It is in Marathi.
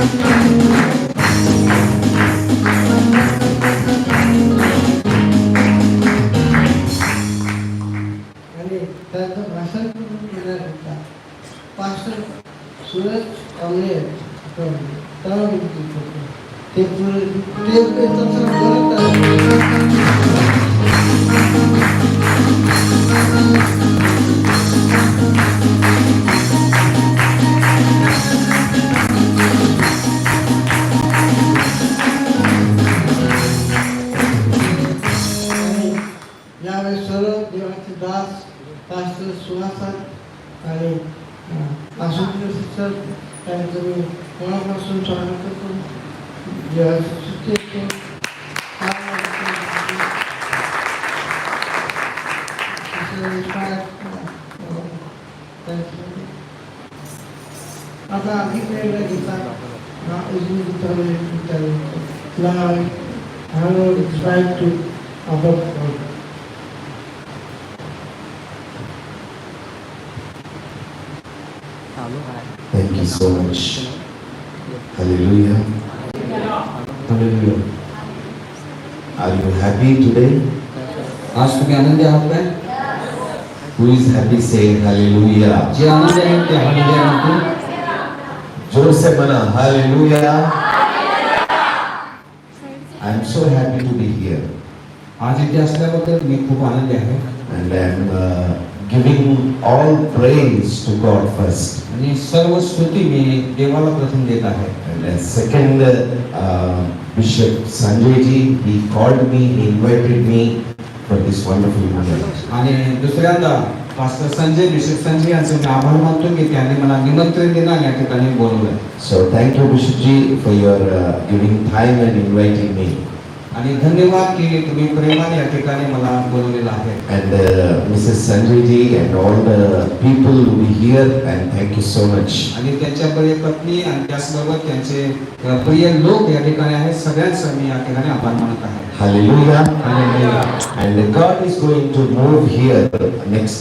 आणि त्यांचं भाषण करून घेणार होता पास्टर सूरज कांबळे ते यावेळेस सर्व देवाचे दास पास्टर सुहासन आणि आशुतोष सर त्यांचं मी मनापासून स्वागत करतो. आता अधिक वेळ घेता Thank you so much. Hallelujah. Hallelujah. Are you happy today? आज तुम्ही आनंदी आहात काय? Who is happy? Say hallelujah. जे आनंदी आहेत ते हालेलुया म्हणतील. जोर से मना hallelujah. I am so happy to be here आज इथे असल्याबद्दल मी खूप आनंदी आहे and I am giving all praise to God first. आणि सर्व स्तुती मी देवाला प्रथम देत आहे. And second, Bishop Sanjay ji, he called me, he invited me for this wonderful moment. आणि दुसऱ्यांदा पास्टर संजय बिशप संजय यांचे मी आभार मानतो की त्यांनी मला निमंत्रण दिलं आणि या ठिकाणी बोलवलं. So thank you Bishop ji for your giving time and inviting me. आणि धन्यवाद की तुम्ही प्रेमाने या ठिकाणी मला बोलवलेलं आहे. And Mrs. Sanjay ji and all the people who be here, and thank you so much. आणि त्यांच्या प्रिय पत्नी आणि त्याचबरोबर त्यांचे प्रिय लोक या ठिकाणी आहेत. सगळ्यांचा मी या ठिकाणी आभार मानत आहे. Hallelujah. Hallelujah. And God is going to move here next